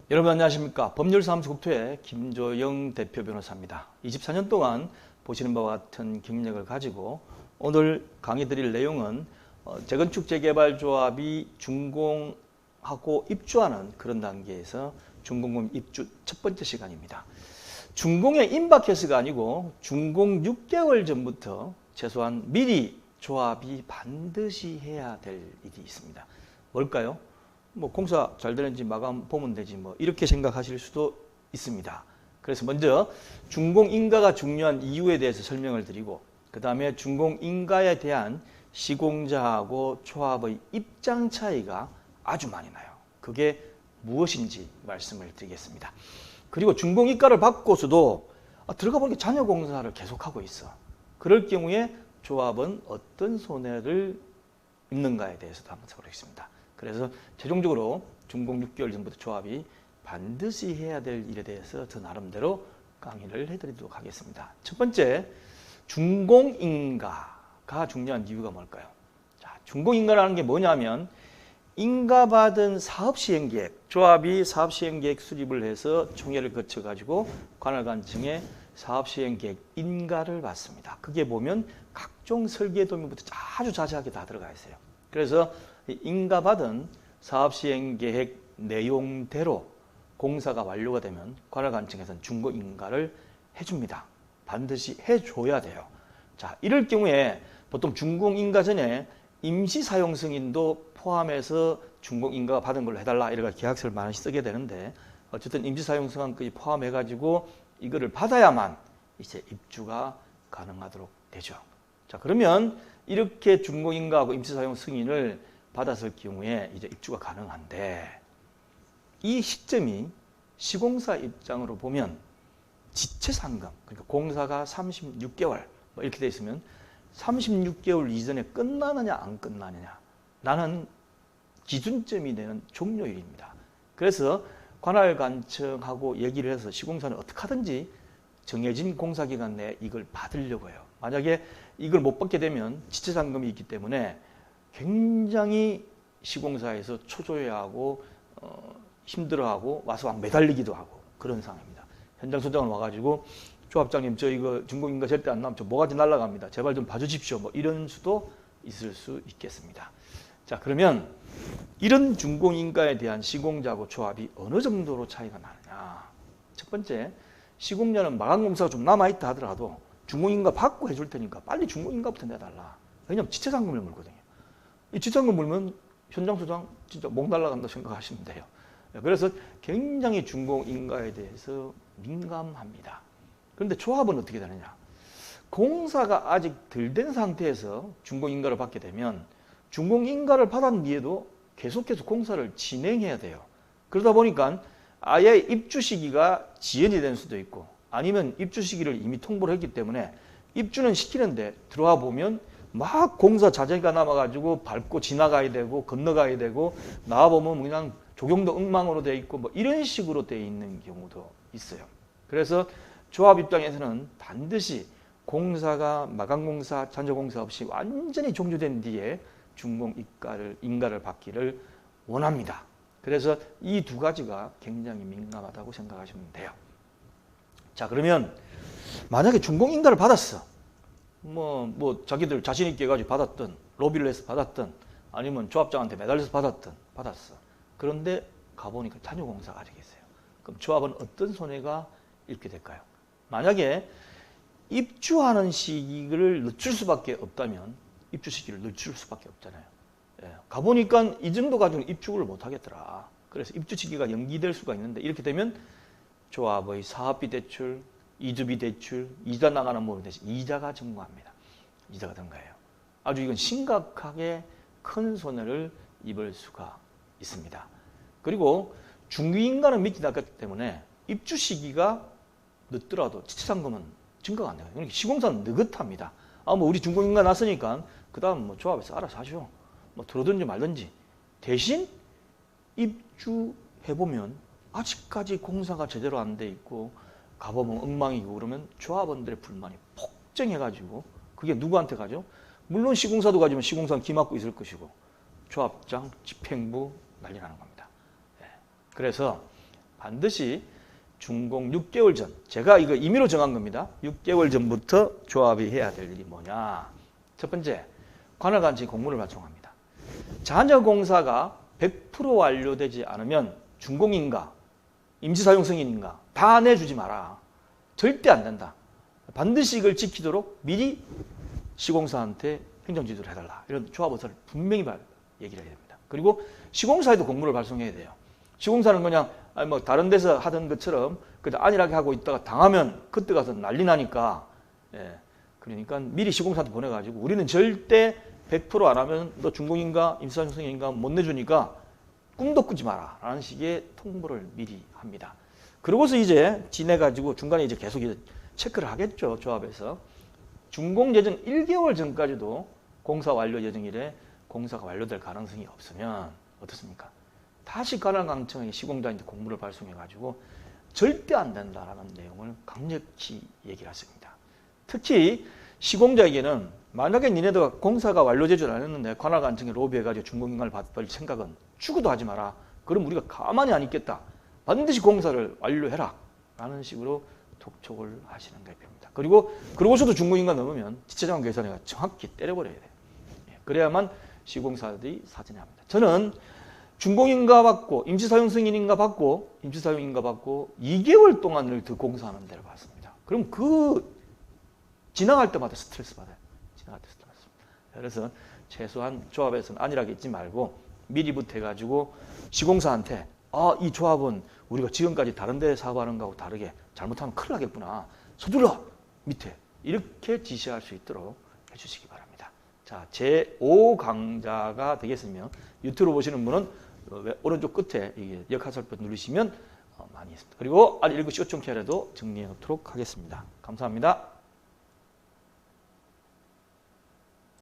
여러분 안녕하십니까. 법률사무소국토의 김조영 대표 변호사입니다. 24년 동안 보시는 바와 같은 경력을 가지고 오늘 강의 드릴 내용은 재건축 재개발조합이 준공하고 입주하는 그런 단계에서 준공금 입주 첫 번째 시간입니다. 준공에 임박해서가 아니고 준공 6개월 전부터 최소한 미리 조합이 반드시 해야 될 일이 있습니다. 뭘까요? 뭐 공사 잘 되는지 마감 보면 되지 뭐 이렇게 생각하실 수도 있습니다. 그래서 먼저 준공인가가 중요한 이유에 대해서 설명을 드리고 그 다음에 준공인가에 대한 시공자하고 조합의 입장 차이가 아주 많이 나요. 그게 무엇인지 말씀을 드리겠습니다. 그리고 준공인가를 받고서도 들어가 보니까 잔여 공사를 계속하고 있어. 그럴 경우에 조합은 어떤 손해를 입는가에 대해서도 한번 살펴보겠습니다. 그래서 최종적으로 준공 6개월 전부터 조합이 반드시 해야 될 일에 대해서 저 나름대로 강의를 해드리도록 하겠습니다. 첫 번째, 준공인가가 중요한 이유가 뭘까요? 자, 준공인가라는 게 뭐냐면 인가받은 사업시행계획, 조합이 사업시행계획 수립을 해서 총회를 거쳐가지고 관할관청에 사업시행계획 인가를 받습니다. 그게 보면 각종 설계 도면부터 아주 자세하게 다 들어가 있어요. 그래서 인가받은 사업시행계획 내용대로 공사가 완료가 되면 관할관청에서는 준공인가를 해줍니다. 반드시 해줘야 돼요. 자, 이럴 경우에 보통 준공인가 전에 임시사용승인도 포함해서 준공인가가 받은 걸로 해달라 이래가 계약서를 많이 쓰게 되는데 어쨌든 임시사용승인까지 포함해가지고 이거를 받아야만 이제 입주가 가능하도록 되죠. 자, 그러면 이렇게 준공인가하고 임시사용 승인을 받았을 경우에 이제 입주가 가능한데 이 시점이 시공사 입장으로 보면 지체상금, 그러니까 공사가 36개월 뭐 이렇게 돼 있으면 36개월 이전에 끝나느냐 안 끝나느냐 라는 기준점이 되는 종료일입니다. 그래서 관할관청하고 얘기를 해서 시공사는 어떻게 하든지 정해진 공사기간 내에 이걸 받으려고 해요. 만약에 이걸 못 받게 되면 지체상금이 있기 때문에 굉장히 시공사에서 초조해하고 힘들어하고 와서 매달리기도 하고 그런 상황입니다. 현장 소장을 와가지고 조합장님 저 이거 준공인가 절대 안 나오면 저 뭐가지 날라갑니다. 제발 좀 봐주십시오. 뭐 이런 수도 있을 수 있겠습니다. 자, 그러면 이런 준공인가에 대한 시공자하고 조합이 어느 정도로 차이가 나느냐. 첫 번째, 시공자는 마감공사가 좀 남아있다 하더라도 준공인가 받고 해줄 테니까 빨리 준공인가부터 내달라. 왜냐면 지체상금을 물거든요. 이 지체상금 물면 현장 소장 진짜 목 날라간다 생각하시면 돼요. 그래서 굉장히 준공인가에 대해서 민감합니다. 그런데 조합은 어떻게 되느냐. 공사가 아직 덜 된 상태에서 준공인가를 받게 되면 준공인가를 받은 뒤에도 계속해서 공사를 진행해야 돼요. 그러다 보니까 아예 입주 시기가 지연이 될 수도 있고 아니면 입주 시기를 이미 통보를 했기 때문에 입주는 시키는데 들어와 보면 막 공사 자재가 남아가지고 밟고 지나가야 되고 건너가야 되고 나와보면 그냥 조경도 엉망으로 돼 있고 뭐 이런 식으로 돼 있는 경우도 있어요. 그래서 조합 입장에서는 반드시 공사가 마감공사, 잔여공사 없이 완전히 종료된 뒤에 준공인가를 받기를 원합니다. 그래서 이 두 가지가 굉장히 민감하다고 생각하시면 돼요. 자, 그러면 만약에 준공인가를 받았어. 뭐 자기들 자신 있게 해가지고 받았든 로비를 해서 받았든 아니면 조합장한테 매달려서 받았어. 그런데 가보니까 잔여공사가 아직 있어요. 그럼 조합은 어떤 손해가 입게 될까요? 만약에 입주하는 시기를 늦출 수밖에 없다면 입주 시기를 늦출 수밖에 없잖아요. 예, 가보니까 이 정도 가지고는 입주를 못 하겠더라. 그래서 입주 시기가 연기될 수가 있는데 이렇게 되면 조합의 사업비 대출, 이주비 대출, 이자 나가는 부분 대신 이자가 증가합니다. 이자가 증가해요. 아주 이건 심각하게 큰 손해를 입을 수가 있습니다. 그리고 준공인가는 미끼 낚였기 때문에 입주 시기가 늦더라도 지체상금은 증가가 안 돼요. 그러니까 시공사는 느긋합니다. 뭐 우리 준공인가 났으니까 그 다음 뭐 조합에서 알아서 하죠. 뭐 들어든지 말든지. 대신 입주해보면 아직까지 공사가 제대로 안 돼 있고 가보면 엉망이고 그러면 조합원들의 불만이 폭증해가지고 그게 누구한테 가죠? 물론 시공사도 가지면 시공사는 기막고 있을 것이고 조합장, 집행부 난리 나는 겁니다. 그래서 반드시 준공 6개월 전, 제가 이거 임의로 정한 겁니다. 6개월 전부터 조합이 해야 될 일이 뭐냐. 첫 번째, 관할관청에 공문을 발송합니다. 잔여공사가 100% 완료되지 않으면 준공인가, 임시사용 승인인가 다 내주지 마라. 절대 안 된다. 반드시 이걸 지키도록 미리 시공사한테 행정지도를 해달라. 이런 조합 의사를 분명히 얘기를 해야 됩니다. 그리고 시공사에도 공문을 발송해야 돼요. 시공사는 그냥 뭐 다른 데서 하던 것처럼 그냥 안일하게 하고 있다가 당하면 그때 가서 난리 나니까, 그러니까 미리 시공사한테 보내가지고 우리는 절대 100%안 하면 너 준공인가 임시사용 승인인가 못 내주니까 꿈도 꾸지 마라 라는 식의 통보를 미리 합니다. 그러고서 이제 지내가지고 중간에 이제 계속 이제 체크를 하겠죠. 조합에서. 준공 예정 1개월 전까지도 공사 완료 예정일에 공사가 완료될 가능성이 없으면 어떻습니까? 다시 관할관청에 시공자한테 공문을 발송해가지고 절대 안 된다라는 내용을 강력히 얘기를 했습니다. 특히 시공자에게는 만약에 니네들가 공사가 완료되지 않았는데 관할관청에 로비해가지고 준공인가를 받을 생각은 죽어도 하지 마라. 그럼 우리가 가만히 안 있겠다. 반드시 공사를 완료해라. 라는 식으로 독촉을 하시는 게 됩니다. 그러고서도 준공인가 넘으면 지체장관 계산해가 정확히 때려버려야 돼요. 그래야만 시공사들이 사전에 합니다. 저는 준공인가 받고 임시사용 승인인가 받고 임시사용인가 받고 2개월 동안을 더 공사하는 데를 봤습니다. 그럼 지나갈 때마다 스트레스 받아요. 지나갈 때 스트레스 받습니다. 그래서 최소한 조합에서는 안일하게 있지 말고 미리부터 해가지고 시공사한테 이 조합은 우리가 지금까지 다른 데 사업하는 거하고 다르게 잘못하면 큰일 나겠구나. 서둘러! 밑에 이렇게 지시할 수 있도록 해주시기 바랍니다. 자, 제5강좌가 되겠으며 유튜브 보시는 분은 오른쪽 끝에 역할살표 누르시면 많이 있습니다. 그리고 알19 시어촌 캐라도 정리해 놓도록 하겠습니다. 감사합니다.